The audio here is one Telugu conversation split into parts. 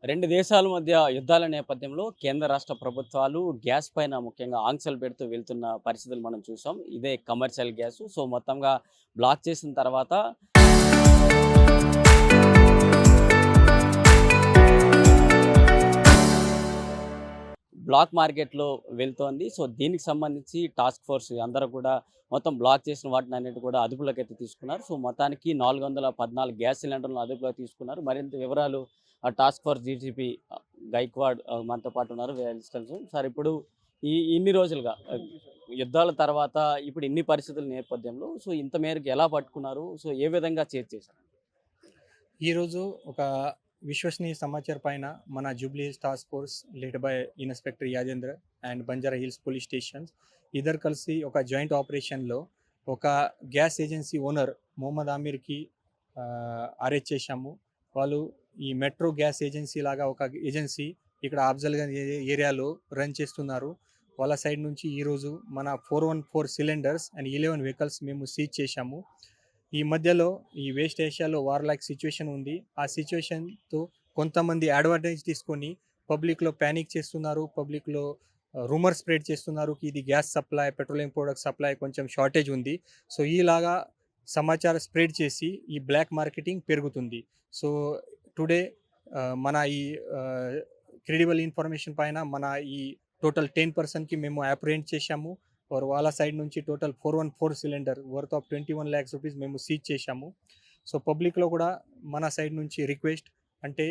రెండు దేశాల మధ్య యుద్ధాల నేపథ్యంలో కేంద్ర రాష్ట్ర ప్రభుత్వాలు గ్యాస్ పైన ముఖ్యంగా ఆంక్షలు పెడుతూ వెళ్తున్న పరిస్థితులు మనం చూసాం. ఇదే కమర్షియల్ గ్యాస్. సో మొత్తంగా బ్లాక్ చేసిన తర్వాత బ్లాక్ మార్కెట్‌లో వెళ్తోంది. సో దీనికి సంబంధించి టాస్క్ ఫోర్స్ అందరూ కూడా మొత్తం బ్లాక్ చేసిన వాటినన్నిటిని కూడా అదుపులోకైతే తీసుకున్నారు. సో మొత్తానికి 414 గ్యాస్ సిలిండర్లను అదుపులోకి తీసుకున్నారు. మరింత వివరాలు టాస్క్ ఫోర్స్ డీజీపీ గైక్వాడ్ మనతో పాటు ఉన్నారు. సార్ ఇప్పుడు ఇన్ని రోజులుగా యుద్ధాల తర్వాత ఇప్పుడు ఇన్ని పరిస్థితుల నేపథ్యంలో సో ఇంత మేరకు ఎలా పట్టుకున్నారు? సో ఏ విధంగా చేశారు? ఈరోజు ఒక విశ్వసనీయ సమాచారం పైన మన Jubilee Hills task force led by inspector Yajendra and Banjara Hills police stations ఇద్దరు కలిసి ఒక జాయింట్ ఆపరేషన్లో ఒక గ్యాస్ ఏజెన్సీ ఓనర్ మొహమ్మద్ ఆమీర్కి అరెస్ట్ చేశాము. వాళ్ళు ఈ మెట్రో గ్యాస్ ఏజెన్సీ లాగా ఒక ఏజెన్సీ ఇక్కడ అఫ్జల్గంజ్ ఏరియాలో రన్ చేస్తున్నారు. వాళ్ళ సైడ్ నుంచి ఈరోజు మన 414 సిలిండర్స్ అండ్ 11 వెహికల్స్ మేము సీజ్ చేశాము. ఈ మధ్యలో ఈ వేస్ట్ ఏషియాలో వార్ లైక్ సిచ్యువేషన్ ఉంది. ఆ సిచ్యువేషన్తో కొంతమంది అడ్వాంటేజ్ తీసుకొని పబ్లిక్లో ప్యానిక్ చేస్తున్నారు. పబ్లిక్లో రూమర్ స్ప్రెడ్ చేస్తున్నారు ఇది gas supply, petroleum product supply కొంచెం షార్టేజ్ ఉంది. సో ఈలాగా సమాచారం స్ప్రెడ్ చేసి ఈ బ్లాక్ మార్కెటింగ్ పెరుగుతుంది. సో టుడే మన ఈ క్రెడిబుల్ ఇన్ఫర్మేషన్ పైన మన ఈ టోటల్ 10 పర్సన్కి మేము అప్రిహెండ్ చేశాము. వాళ్ళ సైడ్ నుంచి total 414 cylinder worth of 21 lakhs rupees మేము సీజ్ చేశాము. సో పబ్లిక్లో కూడా మన సైడ్ నుంచి రిక్వెస్ట్ అంటే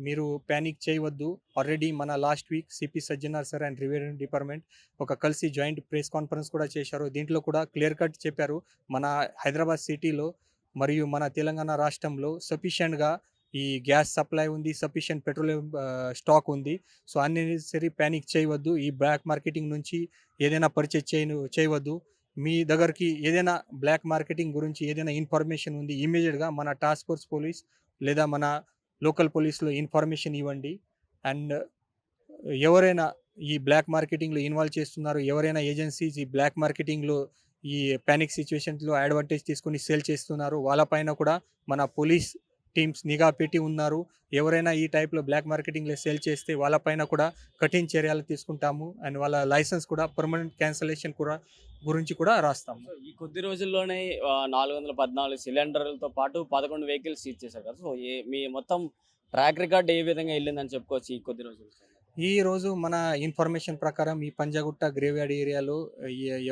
మీరు ప్యానిక్ చేయవద్దు. ఆల్రెడీ మన last week CP Sajjanar sir and revenue department ఒక కలిసి జాయింట్ ప్రెస్ కాన్ఫరెన్స్ కూడా చేశారు. దీంట్లో కూడా క్లియర్ కట్ చెప్పారు మన హైదరాబాద్ సిటీలో మరియు మన తెలంగాణ రాష్ట్రంలో సఫిషియెంట్గా ఈ గ్యాస్ సప్లై ఉంది, సఫిషియెంట్ పెట్రోలియం స్టాక్ ఉంది. సో అన్నెసరీ ప్యానిక్ చేయవద్దు. ఈ బ్లాక్ మార్కెటింగ్ నుంచి ఏదైనా పర్చేజ్ చేయవద్దు. మీ దగ్గరికి ఏదైనా బ్లాక్ మార్కెటింగ్ గురించి ఏదైనా ఇన్ఫర్మేషన్ ఉంది ఇమీడియట్గా మన టాస్క్ ఫోర్స్ పోలీస్ లేదా మన లోకల్ పోలీస్లో ఇన్ఫర్మేషన్ ఇవ్వండి. అండ్ ఎవరైనా ఈ బ్లాక్ మార్కెటింగ్లో ఇన్వాల్వ్ చేస్తున్నారు, ఎవరైనా ఏజెన్సీస్ ఈ బ్లాక్ మార్కెటింగ్లో ఈ ప్యానిక్ సిచ్యువేషన్స్లో అడ్వాంటేజ్ తీసుకొని సేల్ చేస్తున్నారు వాళ్ళపైన కూడా మన పోలీస్ టీమ్స్ నిఘా పెట్టి ఉన్నారు. ఎవరైనా ఈ టైప్లో బ్లాక్ మార్కెటింగ్లో సేల్ చేస్తే వాళ్ళపైన కూడా కఠిన చర్యలు తీసుకుంటాము. అండ్ వాళ్ళ లైసెన్స్ కూడా పర్మనెంట్ క్యాన్సలేషన్ కూడా గురించి కూడా రాస్తాము. సో ఈ కొద్ది రోజుల్లోనే 414 సిలిండర్లతో పాటు 11 వెహికల్స్ సీజ్ చేశారు కదా! సో మీ మొత్తం ట్రాక్ రికార్డ్ ఏ విధంగా వెళ్ళిందని చెప్పుకోవచ్చు ఈ కొద్ది రోజులు? ఈ రోజు మన ఇన్ఫర్మేషన్ ప్రకారం ఈ పంజాగుట్ట గ్రేవ్యార్డ్ ఏరియాలో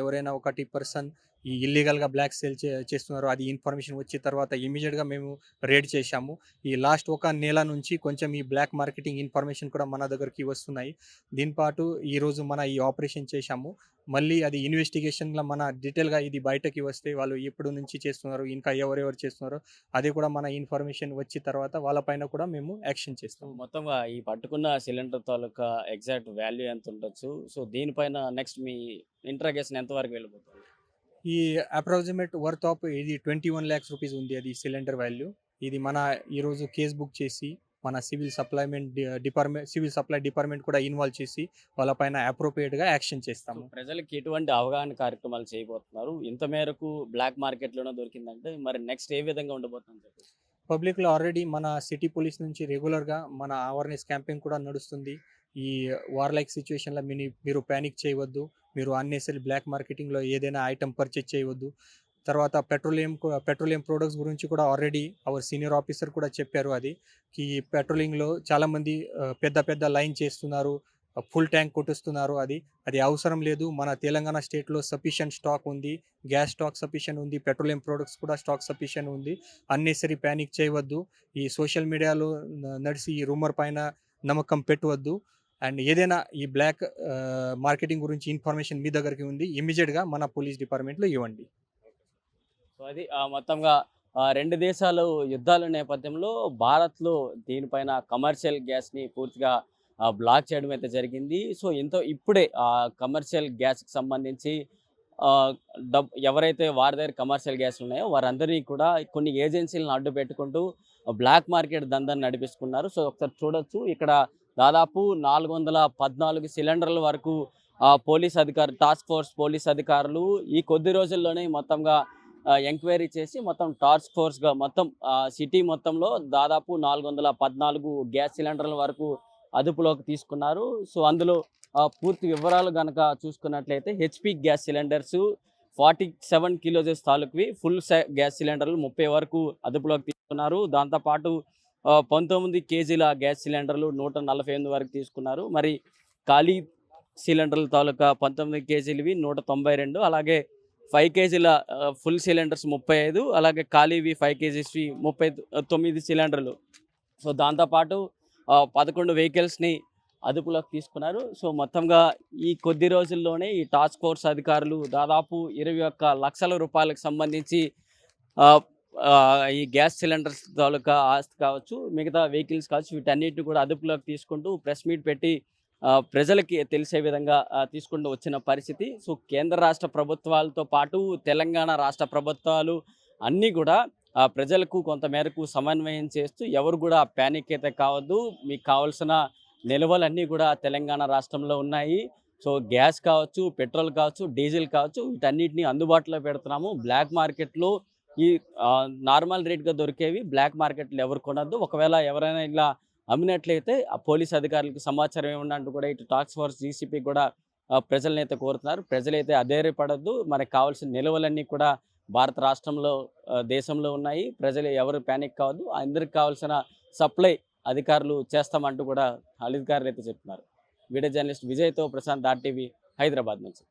ఎవరైనా ఒకటి పర్సన్ ఈ ఇల్లీగల్గా బ్లాక్ సేల్ చేస్తున్నారు. అది ఇన్ఫర్మేషన్ వచ్చిన తర్వాత ఇమీడియట్గా మేము రేడ్ చేశాము. ఈ లాస్ట్ ఒక నెల నుంచి కొంచెం ఈ బ్లాక్ మార్కెటింగ్ ఇన్ఫర్మేషన్ కూడా మన దగ్గరికి వస్తున్నాయి. దీనిపాటు ఈరోజు మన ఈ ఆపరేషన్ చేశాము. మళ్ళీ అది ఇన్వెస్టిగేషన్లో మన డీటెయిల్గా ఇది బయటకి వస్తే వాళ్ళు ఎప్పుడు నుంచి చేస్తున్నారు, ఇంకా ఎవరెవరు చేస్తున్నారో అది కూడా మన ఇన్ఫర్మేషన్ వచ్చిన తర్వాత వాళ్ళపైన కూడా మేము యాక్షన్ చేస్తాం. మొత్తంగా ఈ పట్టుకున్న సిలిండర్ తాలూకా ఎగ్జాక్ట్ వాల్యూ ఎంత ఉండొచ్చు? సో దీనిపైన నెక్స్ట్ మీ ఇంట్రాగేషన్ ఎంతవరకు వెళ్ళిపోతుంది? ఈ అప్రాక్సిమేట్ వర్త్ ఆఫ్ ఇది 21 lakhs రూపీస్ ఉంది అది సిలిండర్ వాల్యూ. ఇది మన ఈరోజు కేస్ బుక్ చేసి మన సివిల్ సప్లై డిపార్ట్మెంట్ కూడా ఇన్వాల్వ్ చేసి వాళ్ళపైన అప్రోప్రియేట్గా యాక్షన్ చేస్తాము. ప్రజలకి ఎటువంటి అవగాహన కార్యక్రమాలు చేయబోతున్నారు? ఇంత మేరకు బ్లాక్ మార్కెట్‌లోనే దొరికిందంటే మరి నెక్స్ట్ ఏ విధంగా ఉండబోతుందని చెప్పేసి? పబ్లిక్లో ఆల్రెడీ మన సిటీ పోలీస్ నుంచి రెగ్యులర్గా మన అవేర్నెస్ క్యాంపెయిన్ కూడా నడుస్తుంది. ఈ వార్ లైక్ సిచ్యువేషన్లో మీరు ప్యానిక్ చేయవద్దు. మీరు అన్నెసరీ బ్లాక్ మార్కెటింగ్లో ఏదైనా ఐటమ్ పర్చేజ్ చేయవద్దు. తర్వాత పెట్రోలియం ప్రొడక్ట్స్ గురించి కూడా ఆల్రెడీ అవర్ సీనియర్ ఆఫీసర్ కూడా చెప్పారు. అది ఈ పెట్రోలింగ్లో చాలామంది పెద్ద పెద్ద లైన్ చేస్తున్నారు, ఫుల్ ట్యాంక్ కొట్టిస్తున్నారు. అది అవసరం లేదు. మన తెలంగాణ స్టేట్లో సఫిషియెంట్ స్టాక్ ఉంది, గ్యాస్ స్టాక్ సఫిషియెంట్ ఉంది, పెట్రోలియం ప్రొడక్ట్స్ కూడా స్టాక్ సఫిషియెంట్ ఉంది. అన్నెసరీ ప్యానిక్ చేయవద్దు. ఈ సోషల్ మీడియాలో నడిచి ఈ రూమర్ పైన నమ్మకం పెట్టవద్దు. అండ్ ఏదైనా ఈ బ్లాక్ మార్కెటింగ్ గురించి ఇన్ఫర్మేషన్ మీ దగ్గరికి ఉంది ఇమీడియట్గా మన పోలీస్ డిపార్ట్మెంట్లో ఇవ్వండి. సో అది మొత్తంగా 2 దేశాలు యుద్ధాల నేపథ్యంలో భారత్‌లో దీనిపైన కమర్షియల్ గ్యాస్‌ని పూర్తిగా బ్లాక్ చేయడం అయితే జరిగింది. సో ఇప్పుడే కమర్షియల్ గ్యాస్‌కి సంబంధించి ఆహ్, ఎవరైతే వారి దగ్గర కమర్షియల్ గ్యాస్ ఉన్నాయో వారందరినీ కూడా కొన్ని ఏజెన్సీలను అడ్డు పెట్టుకుంటూ బ్లాక్ మార్కెట్ దందాన్ని నడిపిస్తున్నారు. సో ఒకసారి చూడొచ్చు ఇక్కడ దాదాపు 414 సిలిండర్ల వరకు టాస్క్ ఫోర్స్ పోలీస్ అధికారులు ఈ కొద్ది రోజుల్లోనే మొత్తంగా ఎంక్వైరీ చేసి మొత్తం టాస్క్ ఫోర్స్గా మొత్తం సిటీ మొత్తంలో దాదాపు 414 గ్యాస్ సిలిండర్ల వరకు అదుపులోకి తీసుకున్నారు. సో అందులో పూర్తి వివరాలు కనుక చూసుకున్నట్లయితే హెచ్పి గ్యాస్ సిలిండర్స్ 47 కిలోజెస్ తాలూకువి, ఫుల్ గ్యాస్ సిలిండర్లు 30 వరకు అదుపులోకి తీసుకున్నారు. దాంతోపాటు 19 కేజీల గ్యాస్ సిలిండర్లు 148 వరకు తీసుకున్నారు. మరి ఖాళీ సిలిండర్ల తాలూకా 19 కేజీలవి 192, అలాగే 5 కేజీల ఫుల్ సిలిండర్స్ 35, అలాగే ఖాళీవి 5 కేజీస్వి 39 సిలిండర్లు. సో దాంతోపాటు 11 వెహికల్స్ని అదుపులోకి తీసుకున్నారు. సో మొత్తంగా ఈ కొద్ది రోజుల్లోనే ఈ టాస్క్ ఫోర్స్ అధికారులు దాదాపు 21 లక్షల రూపాయలకు సంబంధించి ఈ గ్యాస్ సిలిండర్స్ తాలూకా ఆస్తి కావచ్చు, మిగతా వెహికల్స్ కావచ్చు, వీటన్నిటిని కూడా అదుపులోకి తీసుకుంటూ ప్రెస్ మీట్ పెట్టి ప్రజలకి తెలిసే విధంగా తీసుకుంటూ వచ్చిన పరిస్థితి. సో కేంద్ర రాష్ట్ర ప్రభుత్వాలతో పాటు తెలంగాణ రాష్ట్ర ప్రభుత్వాలు అన్నీ కూడా ప్రజలకు కొంతమేరకు సమన్వయం చేస్తూ ఎవరు కూడా ప్యానిక్ అయితే కావద్దు, మీకు కావాల్సిన నిల్వలన్నీ కూడా తెలంగాణ రాష్ట్రంలో ఉన్నాయి. సో గ్యాస్ కావచ్చు, పెట్రోల్ కావచ్చు, డీజిల్ కావచ్చు, వీటన్నిటిని అందుబాటులో పెడుతున్నాము. బ్లాక్ మార్కెట్లో ఈ నార్మల్ రేట్గా దొరికేవి బ్లాక్ మార్కెట్లో ఎవరు కొనద్దు. ఒకవేళ ఎవరైనా ఇలా అమ్మినట్లయితే ఆ పోలీస్ అధికారులకు సమాచారం ఇవ్వండి కూడా ఇటు టాస్క్ ఫోర్స్ డీసీపీ కూడా ప్రజలనైతే అయితే కోరుతున్నారు. ప్రజలైతే అధైర్యపడద్దు, మనకు కావాల్సిన నిల్వలన్నీ కూడా భారత రాష్ట్రంలో దేశంలో ఉన్నాయి. ప్రజలు ఎవరు ప్యానిక్ కావద్దు, అందరికి కావాల్సిన సప్లై అధికారులు చేస్తామంటూ కూడా అధికారులు అయితే చెప్తున్నారు. వీడియో జర్నలిస్ట్ విజయ్తో ప్రశాంత్, RTV, హైదరాబాద్ నుంచి.